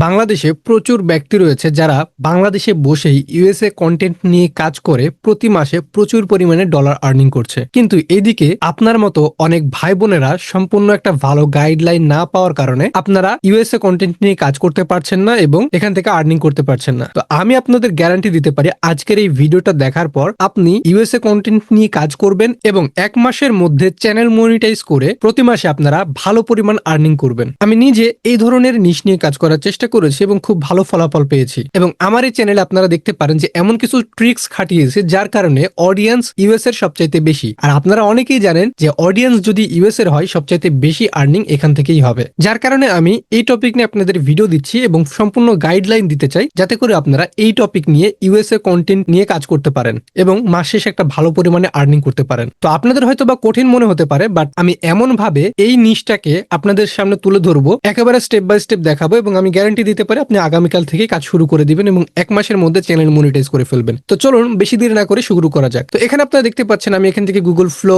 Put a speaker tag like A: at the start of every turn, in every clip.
A: বাংলাদেশে প্রচুর ব্যক্তি রয়েছে যারা বাংলাদেশে বসেই ইউএসএ কন্টেন্ট নিয়ে কাজ করে প্রতি মাসে প্রচুর পরিমাণে ডলার আর্নিং করছে। কিন্তু এদিকে আপনার মতো অনেক ভাই বোনেরা সম্পূর্ণ একটা ভালো গাইডলাইন না পাওয়ার কারণে আপনারা ইউএসএ কন্টেন্ট নিয়ে কাজ করতে পারছেন না এবং এখান থেকে আর্নিং করতে পারছেন না। তো আমি আপনাদের গ্যারান্টি দিতে পারি আজকের এই ভিডিওটা দেখার পর আপনি ইউএসএ কন্টেন্ট নিয়ে কাজ করবেন এবং 1 মাসের মধ্যে চ্যানেল মনিটাইজ করে প্রতি মাসে আপনারা ভালো পরিমাণ আর্নিং করবেন। আমি নিজে এই ধরনের নিশ নিয়ে কাজ করার চেষ্টা করেছি এবং খুব ভালো ফলাফল পেয়েছি। এবং আমার এই চ্যানেলে আপনারা দেখতে পারেন যে এমন কিছু ট্রিক্স খাটিয়েছে যার কারণে অডিয়েন্স ইউএস এর সবচাইতে বেশি। আর আপনারা অনেকেই জানেন যে অডিয়েন্স যদি ইউএস এর হয় সবচাইতে বেশি আর্নিং এখান থেকেই হবে। যার কারণে আমি এই টপিক নিয়ে আপনাদের ভিডিও দিচ্ছি এবং সম্পূর্ণ গাইডলাইন দিতে চাই যাতে করে আপনারা এই টপিক নিয়ে ইউএসএ কন্টেন্ট নিয়ে কাজ করতে পারেন এবং মাস শেষে একটা ভালো পরিমাণে আর্নিং করতে পারেন। তো আপনাদের হয়তো বা কঠিন মনে হতে পারে, বাট আমি এমন ভাবে এই নিশটাকে আপনাদের সামনে তুলে ধরবো, একেবারে স্টেপ বাই স্টেপ দেখাবো এবং আমি গ্যারান্টি দিতে পারি আপনি আগামীকাল থেকে কাজ শুরু করে দিবেন এবং 1 মাসের মধ্যে চ্যানেল মনিটাইজ করে ফেলবেন। তো চলুন বেশি দেরি না করে শুরু করা যাক। তো এখানে আপনারা দেখতে পাচ্ছেন আমি এখান থেকে গুগল ফ্লো,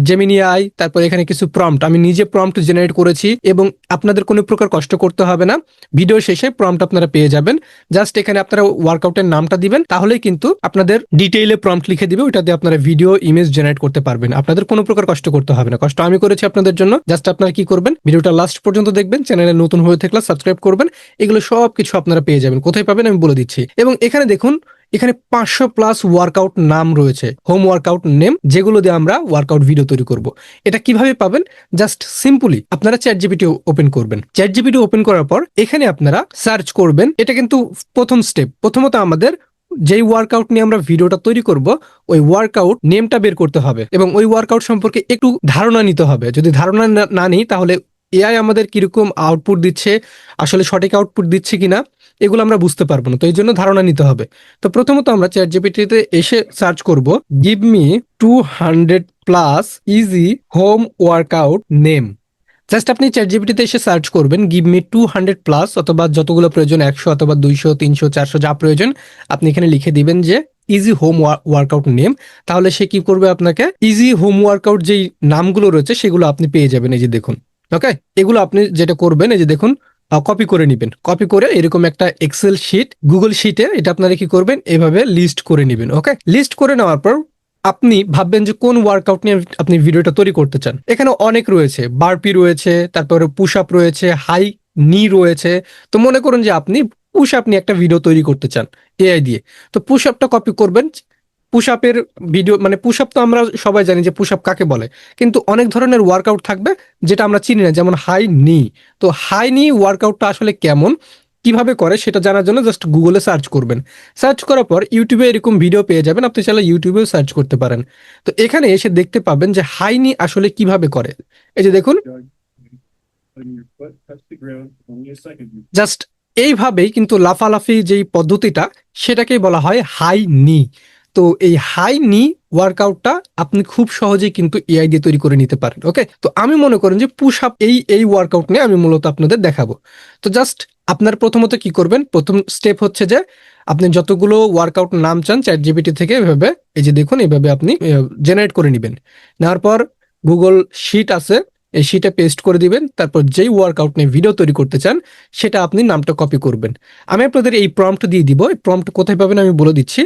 A: জেমিনি আই, তারপর এখানে কিছু প্রম্পট আমি নিজে প্রম্পট জেনারেট করেছি এবং আপনাদের কোনো প্রকার কষ্ট করতে হবে না। ভিডিও শেষে প্রম্পট আপনারা পেয়ে যাবেন। জাস্ট এখানে আপনারা ওয়ার্কআউটের নামটা দিবেন, তাহলেই কিন্তু আপনাদের ডিটেইলে প্রম্পট লিখে দিবে, ওইটা দিয়ে আপনারা ভিডিও ইমেজ জেনারেট করতে পারবেন। আপনাদের কোনো প্রকার কষ্ট করতে হবে না, কষ্ট আমি করেছি আপনাদের জন্য। জাস্ট আপনারা কি করবেন, ভিডিওটা লাস্ট পর্যন্ত দেখবেন, চ্যানেলে নতুন হয়ে থাকলে সাবস্ক্রাইব করবেন। এগুলো সবকিছু আপনারা পেয়ে যাবেন। কোথায় পাবেন আমি বলে দিচ্ছি। এবং এখানে দেখুন, এখানে 500+ ওয়ার্কআউট নাম রয়েছে, হোম ওয়ার্কআউট নেম, যেগুলো দিয়ে আমরা ওয়ার্কআউট ভিডিও তৈরি করব। এটা কিভাবে পাবেন, জাস্ট সিম্পলি আপনারা চ্যাটজিপিটি ওপেন করবেন। চ্যাটজিপিটি ওপেন করার পর এখানে আপনারা সার্চ করবেন। এটা কিন্তু প্রথম স্টেপ। প্রথমত আমাদের যেই ওয়ার্কআউট নিয়ে আমরা ভিডিওটা তৈরি করব ওই ওয়ার্কআউট নেমটা বের করতে হবে এবং ওই ওয়ার্কআউট সম্পর্কে একটু ধারণা নিতে হবে। যদি ধারণা না নিই তাহলে এআই আমাদের কিরকম আউটপুট দিচ্ছে, আসলে সঠিক আউটপুট দিচ্ছে কিনা, এগুলো আমরা বুঝতে পারবো না। তো এই জন্য ধারণা নিতে হবে। তো প্রথমত আমরা চ্যাটজিপিটিতে এসে সার্চ করব give me 200+ easy home workout name. Just আপনি চ্যাটজিপিটিতে এসে সার্চ করবেন গিভ মি 200+, অথবা যতগুলো প্রয়োজন 100 অথবা 200 300 400 যা প্রয়োজন আপনি এখানে লিখে দিবেন যে ইজি হোম ওয়ার্কআউট নেম। তাহলে সে কি করবে, আপনাকে ইজি হোম ওয়ার্কআউট যেই নামগুলো রয়েছে সেগুলো আপনি পেয়ে যাবেন। এই যে দেখুন, ওকে, এগুলো আপনি যেটা করবেন, এই যে দেখুন, কপি করে নিবেন। কপি করে এরকম একটা এক্সেল শিট, গুগল শিটে এটা আপনারা কি করবেন, এভাবে লিস্ট করে নিবেন। ওকে, লিস্ট করে নেওয়ার পর আপনি ভাববেন যে কোন ওয়ার্কআউট নিয়ে আপনি ভিডিওটা তৈরি করতে চান। এখানে অনেক রয়েছে, বারপি রয়েছে, তারপরে পুশ আপ রয়েছে, হাই নি রয়েছে। তো মনে করুন যে আপনি পুশ আপ নিয়ে একটা ভিডিও তৈরি করতে চান এআই দিয়ে। তো পুশ আপটা কপি করবেন। পুশ আপের ভিডিও, মানে পুশ আপ তো আমরা সবাই জানি যে পুশ আপ কাকে বলে, কিন্তু অনেক ধরনের ওয়ার্কআউট থাকবে যেটা আমরা চিনি না, যেমন হাই নি। তো হাই নি ওয়ার্কআউটটা আসলে কেমন, কিভাবে করে সেটা জানার জন্য জাস্ট গুগলে সার্চ করবেন। সার্চ করার পর ইউটিউবে এরকম ভিডিও পেয়ে যাবেন, আপনি চাইলে ইউটিউবেও সার্চ করতে পারেন। তো এখানে এসে দেখতে পাবেন যে হাইনি আসলে কিভাবে করে। এই যে দেখুন, জাস্ট এইভাবেই কিন্তু লাফালাফি যেই পদ্ধতিটা সেটাকেই বলা হয় হাই নি। তো এই হাই নি ওয়ার্কআউটটা আপনি খুব সহজেই কিন্তু এআই দিয়ে তৈরি করে নিতে পারেন। ওকে, তো আমি মনে করেন যে পুশ আপ এই ওয়ার্কআউট নিয়ে আমি মূলত আপনাদের দেখাবো। তো জাস্ট আপনার প্রথমত কি করবেন, প্রথম স্টেপ হচ্ছে যে আপনি যতগুলো ওয়ার্কআউট নাম চান চ্যাটজিপিটি থেকে এভাবে, এই যে দেখুন, এইভাবে আপনি জেনারেট করে নেবেন। নেওয়ার পর গুগল শিট আছে, এই শিটে পেস্ট করে দিবেন। তারপর যেই ওয়ার্কআউট নিয়ে ভিডিও তৈরি করতে চান সেটা আপনি নামটা কপি করবেন। আমি আপনাদের এই প্রম্পট দিয়ে দিব। এই প্রম্পট কোথায় পাবেন আমি বলে দিচ্ছি।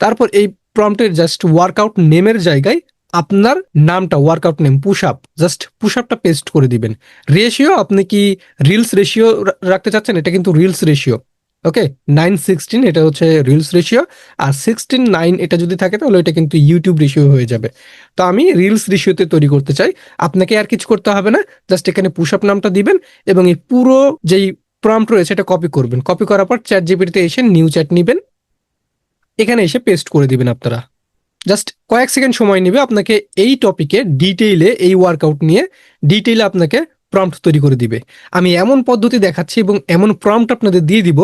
A: তারপর এই প্রম্পটের জাস্ট ওয়ার্কআউট নেমের জায়গায় আপনার নামটা, workout name push up, just push আপটা পেস্ট করে দিবেন। রেশিও আপনি কি রিলস রেশিও রাখতে চাচ্ছেন, এটা কিন্তু রিলস রেশিও। ওকে, 9:16 এটা হচ্ছে রিলস রেশিও, আর 16:9 এটা যদি থাকে তাহলে এটা কিন্তু ইউটিউব রেশিও হয়ে যাবে। তো আমি রিলস রেশিওতে তৈরি করতে চাই। আপনাকে আর কিছু করতে হবে না, জাস্ট এখানে পুশ আপ নামটা দিবেন এবং এই পুরো যেই প্রম্পট রয়েছে এটা কপি করবেন। কপি করার পর চ্যাটজিপিটিতে এসে নিউ চ্যাট নিবেন, এখানে এসে পেস্ট করে দিবেন। আপনারা জাস্ট কয়েক সেকেন্ড সময় নেবে আপনাকে এই টপিকে ডিটেইলে, এই ওয়ার্কআউট নিয়ে ডিটেইলে আপনাকে প্রম্পট তৈরি করে দিবে। আমি এমন পদ্ধতি দেখাচ্ছি এবং এমন প্রম্পট আপনাদের দিয়ে দিব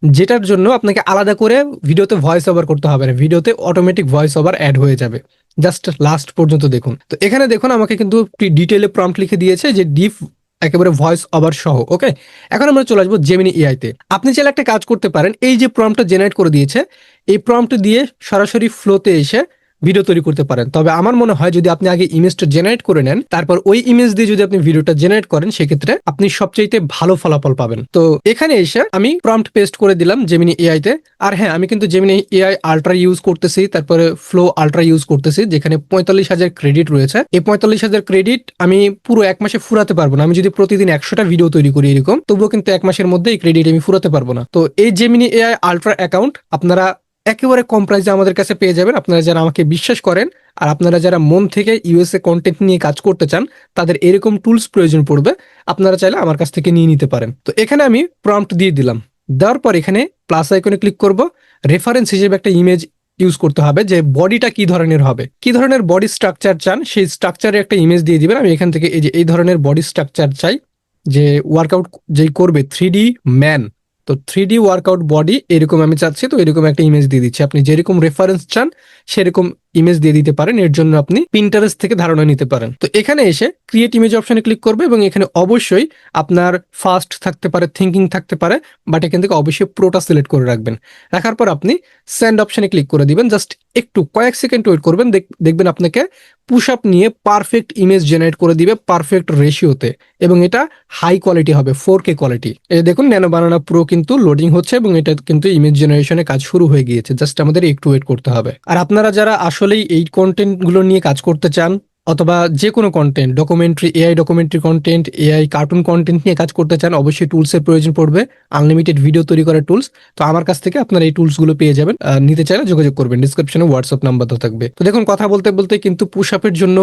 A: যেটার জন্য আপনাকে আলাদা করে ভিডিওতে ভয়েস ওভার করতে হবে না, ভিডিওতে অটোমেটিক ভয়েস ওভার অ্যাড হয়ে যাবে। জাস্ট লাস্ট পর্যন্ত দেখুন। তো এখানে দেখুন আমাকে কিন্তু ডিটেইলে প্রম্পট লিখে দিয়েছে যে ডিপ একেবারে ভয়েস ওভার সহ। ওকে, এখন আমরা চলে আসবো জেমিনি এআই তে। আপনি চাইলে একটা কাজ করতে পারেন, এই যে প্রম্পটটা জেনারেট করে দিয়েছে এই প্রম্পট দিয়ে সরাসরি ফ্লোতে এসে ভিডিও তৈরি করতে পারেন। তবে আমার মনে হয় যদি আপনি আগে ইমেজটা জেনারেট করে নেন, তারপর ওই ইমেজ দিয়ে যদি আপনি ভিডিওটা জেনারেট করেন, সেক্ষেত্রে আপনি সবচাইতে ভালো ফলাফল পাবেন। তো এখানে এসে আমি প্রম্পট পেস্ট করে দিলাম জেমিনি এআই তে। আর হ্যাঁ, আমি কিন্তু জেমিনি এআই আলট্রা ইউজ করতেছি, তারপরে ফ্লো আলট্রা ইউজ করতেছি, যেখানে 45,000 ক্রেডিট রয়েছে। এই 45,000 ক্রেডিট আমি পুরো এক মাসে ফুরাতে পারবো না। আমি যদি প্রতিদিন 100টা ভিডিও তৈরি করি এরকম, তবুও কিন্তু এক মাসের মধ্যে এই ক্রেডিট আমি ফুরাতে পারবো না। তো এই জেমিনি এআই আলট্রা অ্যাকাউন্ট আপনারা একেবারে কম প্রাইসে আমাদের কাছে পেয়ে যাবেন। আপনারা যারা আমাকে বিশ্বাস করেন আর আপনারা যারা মন থেকে ইউএসএ কন্টেন্ট নিয়ে কাজ করতে চান, তাদের এরকম টুলস প্রয়োজন পড়বে, আপনারা চাইলে আমার কাছ থেকে নিয়ে নিতে পারেন। তো এখানে আমি প্রম্পট দিয়ে দিলাম। দেওয়ার পর এখানে প্লাস আইকনে ক্লিক করব। রেফারেন্স হিসেবে একটা ইমেজ ইউজ করতে হবে, যে বডিটা কি ধরনের হবে, কি ধরনের বডি স্ট্রাকচার চান, সেই স্ট্রাকচারে একটা ইমেজ দিয়ে দিবেন। আমি এখান থেকে এই যে এই ধরনের বডি স্ট্রাকচার চাই, যে ওয়ার্কআউট যেই করবে 3D ম্যান, তো 3D ওয়ার্কআউট বডি এরকম আমি চাচ্ছি। তো এরকম একটা ইমেজ দিয়ে দিচ্ছি। আপনি যেরকম রেফারেন্স চান সেরকম ইমেজ দিয়ে দিতে পারেন। এর জন্য আপনি পিন্টারেস্ট থেকে ধারণা নিতে পারেন। তো এখানে এসে ক্রিয়েট ইমেজ অপশনে ক্লিক করবে এবং এখানে অবশ্যই আপনার ফাস্ট থাকতে পারে, থিঙ্কিং থাকতে পারে, বাট এখান থেকে অবশ্যই প্রোটা সিলেক্ট করে রাখবেন। রাখার পর আপনি সেন্ড অপশনে ক্লিক করে দিবেন। জাস্ট একটু কয়েক সেকেন্ড ওয়েট করবেন, দেখবেন আপনাকে পুশ আপ নিয়ে পারফেক্ট ইমেজ জেনারেট করে দিবে পারফেক্ট রেশিওতে, এবং এটা হাই কোয়ালিটি হবে, 4K কোয়ালিটি। এই দেখুন ন্যানো বানানা প্রো কিন্তু লোডিং হচ্ছে এবং এটা কিন্তু ইমেজ জেনারেশনে কাজ শুরু হয়ে গিয়েছে। জাস্ট আমাদের একটু ওয়েট করতে হবে। আর আপনারা যারা আসলেই এই কন্টেন্ট গুলো নিয়ে কাজ করতে চান, অথবা যে কোনো content, documentary, AI documentary content, AI cartoon content নিয়ে কাজ করতে চান, অবশ্যই টুলসের প্রয়োজন পড়বে, আনলিমিটেড ভিডিও তৈরি করার টুলস। তো আমার কাছ থেকে আপনারা এই টুলস গুলো পেয়ে যাবেন। নিতে চাইলে যোগাযোগ করবেন, ডিসক্রিপশনে হোয়াটসঅ্যাপ নাম্বার তো থাকবে। তো দেখুন, কথা বলতে বলতে কিন্তু পুশ আপের জন্য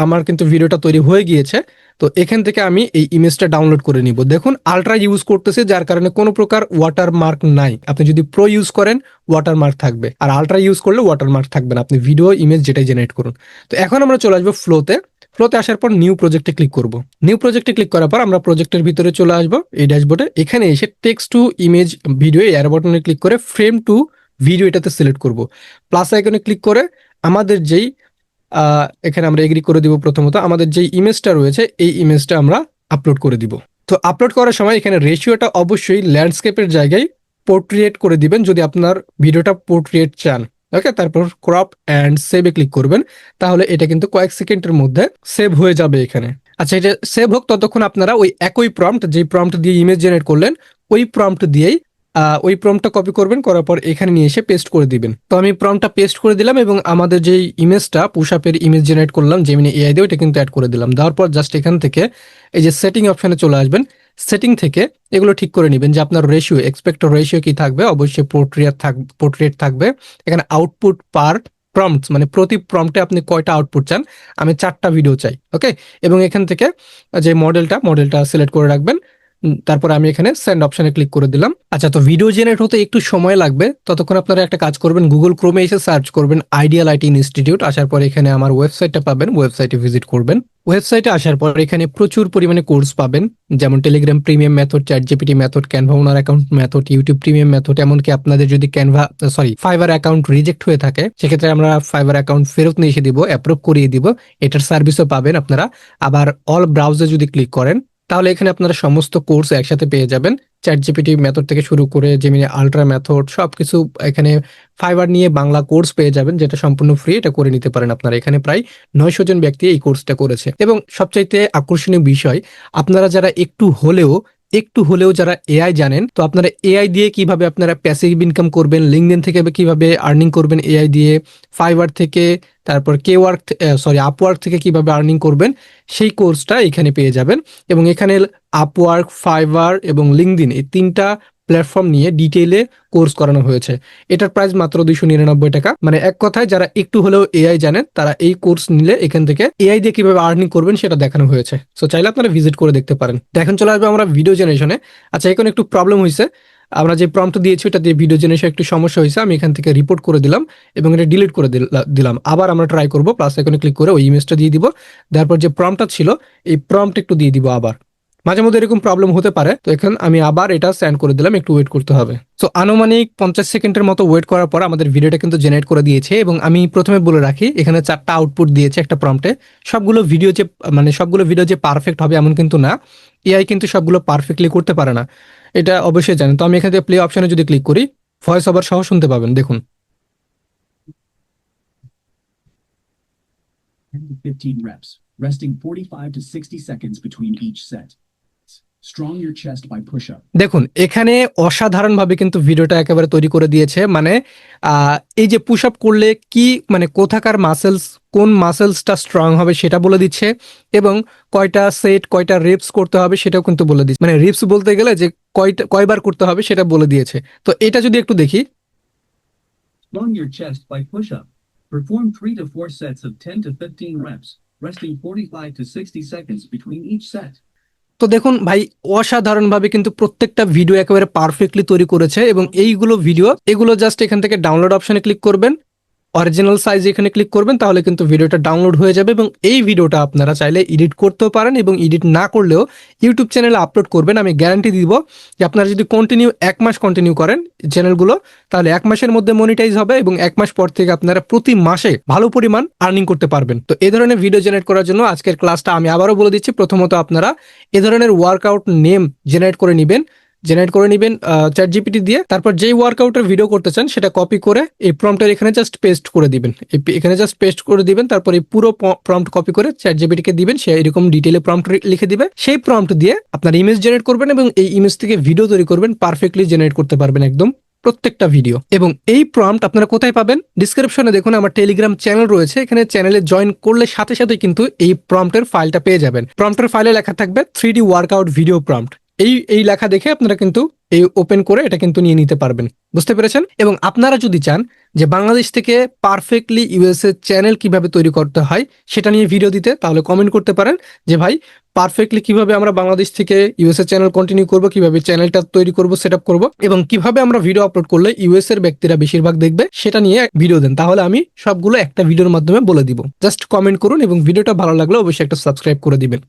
A: আমার কিন্তু ভিডিওটা তৈরি হয়ে গিয়েছে। তো এখান থেকে আমি এই ইমেজটা ডাউনলোড করে নিব। দেখুন, আলট্রা ইউজ করতেছে, যার কারণে কোনো প্রকার ওয়াটারমার্ক নাই। আপনি যদি প্রো ইউজ করেন ওয়াটারমার্ক থাকবে, আর আলট্রা ইউজ করলে ওয়াটারমার্ক থাকবে না। আপনি ভিডিও ইমেজ যেটাই জেনারেট করুন। তো এখন আমরা চলে আসবো ফ্লোতে। ফ্লোতে আসার পর নিউ প্রজেক্টে ক্লিক করব। নিউ প্রজেক্টে ক্লিক করার পর আমরা প্রজেক্টের ভিতরে চলে আসবো, এই ড্যাশবোর্ডে। এখানে এসে text to image video air বাটনে ক্লিক করে ফ্রেম টু ভিডিও এটাতে সিলেক্ট করব। প্লাস আইকনে ক্লিক করে আমাদের যেই এখানে আমরা এগ্রি করে দিব। প্রথমত আমাদের যে ইমেজটা রয়েছে এই ইমেজটা আমরা আপলোড করে দিব। তো আপলোড করার সময় এখানে রেশিওটা অবশ্যই ল্যান্ডস্কেপের জায়গায় পোর্ট্রেট করে দিবেন যদি আপনার ভিডিওটা পোর্ট্রেট চান। ওকে, তারপর ক্রপ অ্যান্ড সেভে ক্লিক করবেন। তাহলে এটা কিন্তু কয়েক সেকেন্ডের মধ্যে সেভ হয়ে যাবে এখানে। আচ্ছা, এটা সেভ হোক, ততক্ষণ আপনারা ওই একই প্রম্পট, যেই প্রম্পট দিয়ে ইমেজ জেনারেট করলেন, ওই প্রম্পট দিয়েই ওই প্রম্পটটা কপি করবেন, করার পর এখানে নিয়ে এসে পেস্ট করে দিবেন। তো আমি প্রম্পটটা পেস্ট করে দিলাম এবং আমাদের যেই ইমেজটা পুশ আপের ইমেজ জেনারেট করলাম জেমিনি এআই দিয়ে, ওইটা কিন্তু অ্যাড করে দিলাম। দেওয়ার পর জাস্ট এখান থেকে এই যে সেটিং অপশনে চলে আসবেন। সেটিং থেকে এগুলো ঠিক করে নেবেন যে আপনার রেশিও, এক্সপেক্টেড রেশিও কি থাকবে। অবশ্যই পোর্ট্রেট থাকবে। এখানে আউটপুট পার প্রম্পট, মানে প্রতি প্রম্পটে আপনি কয়টা আউটপুট চান। আমি 4টা ভিডিও চাই। ওকে, এবং এখান থেকে যে মডেলটা সিলেক্ট করে রাখবেন। তারপর আমি এখানে সেন্ড অপশনে ক্লিক করে দিলাম। আচ্ছা, তো ভিডিও জেনারেট হতে একটু সময় লাগবে, ততক্ষণ আপনারা একটা কাজ করবেন, গুগল ক্রোমে এসে সার্চ করবেন আইডিয়াল আইটি ইনস্টিটিউট। আসার পর এখানে আমার ওয়েবসাইটটা পাবেন, ওয়েবসাইটে ভিজিট করবেন। ওয়েবসাইটে আসার পর এখানে প্রচুর পরিমাণে কোর্স পাবেন, যেমন Telegram premium method, chat GPT method, Canva owner account method, YouTube premium method. এমনকি আপনাদের যদি ফাইবার অ্যাকাউন্ট রিজেক্ট হয়ে থাকে, সেক্ষেত্রে আমরা ফাইবার অ্যাকাউন্ট ফেরত নিয়ে এসে দিব, অ্যাপ্রুভ করিয়ে দিব, এটার সার্ভিসও পাবেন আপনারা। আবার অল ব্রাউজে যদি ক্লিক করেন, তাহলে এখানে আপনারা সমস্ত কোর্স একসাথে পেয়ে যাবেন। চ্যাট জিপিটি মেথড থেকে শুরু করে জেমিনি আলট্রা মেথড সবকিছু এখানে। ফাইবার নিয়ে বাংলা কোর্স পেয়ে যাবেন, যেটা সম্পূর্ণ ফ্রি, এটা করে নিতে পারেন আপনারা। এখানে প্রায় 900 জন ব্যক্তি এই কোর্সটা করেছে। এবং সবচাইতে আকর্ষণীয় বিষয়, আপনারা যারা একটু হলেও যারা এআই জানেন, তো আপনারা এআই দিয়ে কিভাবে আপনারা প্যাসিভ ইনকাম করবেন, লিঙ্কডইন থেকে কিভাবে আর্নিং করবেন এআই দিয়ে, ফাইবার থেকে, তারপর আপওয়ার্ক থেকে কিভাবে আর্নিং করবেন, সেই কোর্সটা এখানে পেয়ে যাবেন। এবং এখানে আপওয়ার্ক, ফাইবার এবং লিঙ্কডইন এই 3টা প্ল্যাটফর্ম নিয়ে ডিটেইলে কোর্স করানো হয়েছে। এটার প্রাইস মাত্র 299 টাকা। মানে এক কথায় যারা একটু হলেও এআই জানেন, তারা এই কোর্স নিলে এখান থেকে এআই দিয়ে কিভাবে আর্নিং করবেন সেটা দেখানো হয়েছে। সো চাইলে আপনারা ভিজিট করে দেখতে পারেন। এখন চলে আসবে আমরা ভিডিও জেনারেশনে। আচ্ছা, এখন একটু প্রবলেম হয়েছে। আমরা যে প্রম্পট দিয়েছি ওটা দিয়ে ভিডিও জেনারেশন একটু সমস্যা হয়েছে। আমি এখান থেকে রিপোর্ট করে দিলাম এবং এটা ডিলিট করে দিলাম। আবার আমরা ট্রাই করব, প্লাস আইকনে ক্লিক করে ওই ইমেজটা দিয়ে দিব। তারপর যে প্রম্পটটা ছিল এই প্রম্পট একটু দিয়ে দিব আবার। মাঝে মধ্যে এরকম প্রবলেম হতে পারে। তো এখন আমি আবার এটা সেন্ড করে দিলাম, একটু ওয়েট করতে হবে। তো আনুমানিক 50 সেকেন্ডের মতো ওয়েট করার পর আমাদের ভিডিওটা কিন্তু জেনারেট করে দিয়েছে। এবং আমি প্রথমে বলে রাখি, এখানে 4টা আউটপুট দিয়েছে একটা প্রম্পটে। সবগুলো ভিডিও যে পারফেক্ট হবে এমন কিন্তু না। এআই কিন্তু সবগুলো পারফেক্টলি করতে পারে না, এটা অবশ্যই জানেন। তো আমি এখান থেকে প্লে অপশনে যদি ক্লিক করি, ভয়েস ওভার সহ শুনতে পাবেন। দেখুন,
B: 10 to 15 reps, resting 45 to 60 seconds between each set. Strong your chest by push-up.
A: দেখুন এখানে অসাধারণভাবে কিন্তু ভিডিওটা একেবারে তৈরি করে দিয়েছে। মানে এই যে পুশ আপ করলে কি মানে কোথাকার মাসেলস কোন মাসেলসটা স্ট্রং হবে সেটা বলে দিচ্ছে এবং কয়টা সেট কয়টা রিপস করতে হবে সেটাও কিন্তু বলে দিচ্ছে। মানে রিপস বলতে গেলে যে কয়বার করতে হবে সেটা বলে দিয়েছে। তো এটা যদি একটু দেখি,
B: Strong your chest by push-up. Perform 3 to 4 sets of 10 to 15 reps, resting 45 to 60 seconds between each set.
A: তো দেখুন ভাই অসাধারণভাবে কিন্তু প্রত্যেকটা ভিডিও একেবারে পারফেক্টলি তৈরি করেছে এবং এইগুলো ভিডিও এগুলো জাস্ট এখান থেকে ডাউনলোড অপশনে ক্লিক করবেন, অরিজিনাল সাইজ এখানে ক্লিক করবেন, তাহলে কিন্তু ভিডিওটা ডাউনলোড হয়ে যাবে এবং এই ভিডিওটা আপনারা চাইলে এডিট করতেও পারেন এবং এডিট না করলেও ইউটিউব চ্যানেলে আপলোড করবেন। আমি গ্যারান্টি দিব যে আপনারা যদি কন্টিনিউ 1 মাস কন্টিনিউ করেন চ্যানেলগুলো, তাহলে 1 মাসের মধ্যে মনিটাইজ হবে এবং 1 মাস পর থেকে আপনারা প্রতি মাসে ভালো পরিমাণ আর্নিং করতে পারবেন। তো এই ধরনের ভিডিও জেনারেট করার জন্য আজকের ক্লাসটা আমি আবারও বলে দিচ্ছি। প্রথমত আপনারা এ ধরনের ওয়ার্কআউট নেম জেনারেট করে নেবেন চ্যাট জিপিটি দিয়ে। তারপর যেই ওয়ার্কআউটের ভিডিও করতে চান সেটা কপি করে এই প্রম্পটের এখানে জাস্ট পেস্ট করে দিবেন। এখানে জাস্ট পেস্ট করে দিবেন, তারপর এই পুরো প্রম্পট কপি করে চ্যাট জিপিটি কে দিবেন, সে এরকম ডিটেইলে প্রম্পট লিখে দিবে। সেই প্রম্পট দিয়ে আপনার ইমেজ জেনারেট করবেন এবং এই ইমেজ থেকে ভিডিও তৈরি করবেন, পারফেক্টলি জেনারেট করতে পারবেন একদম প্রত্যেকটা ভিডিও। এবং এই প্রম্পট আপনারা কোথায় পাবেন? ডিসক্রিপশনে দেখুন আমার টেলিগ্রাম চ্যানেল রয়েছে, এখানে চ্যানেলে জয়েন করলে সাথে সাথে কিন্তু এই প্রম্পটের ফাইলটা পেয়ে যাবেন। প্রম্পটের ফাইলে লেখা থাকবে 3D ওয়ার্কআউট ভিডিও প্রম্পট। এই লেখা দেখে আপনারা কিন্তু এই ওপেন করে এটা কিন্তু নিয়ে নিতে পারবেন। বুঝতে পেরেছেন? এবং আপনারা যদি চান যে বাংলাদেশ থেকে পারফেক্টলি ইউএসএ চ্যানেল কিভাবে তৈরি করতে হয় সেটা নিয়ে ভিডিও দিতে, তাহলে কমেন্ট করতে পারেন যে ভাই পারফেক্টলি কিভাবে আমরা বাংলাদেশ থেকে ইউএসএ চ্যানেল কন্টিনিউ করব, কিভাবে চ্যানেলটা তৈরি করব, সেটআপ করব এবং কিভাবে আমরা ভিডিও আপলোড করলে ইউএস এর ব্যক্তিরা বেশিরভাগ দেখবে সেটা নিয়ে ভিডিও দেন, তাহলে আমি সবগুলো একটা ভিডিওর মাধ্যমে বলে দিব। জাস্ট কমেন্ট করুন এবং ভিডিওটা ভালো লাগলে অবশ্যই একটা সাবস্ক্রাইব করে দিবেন।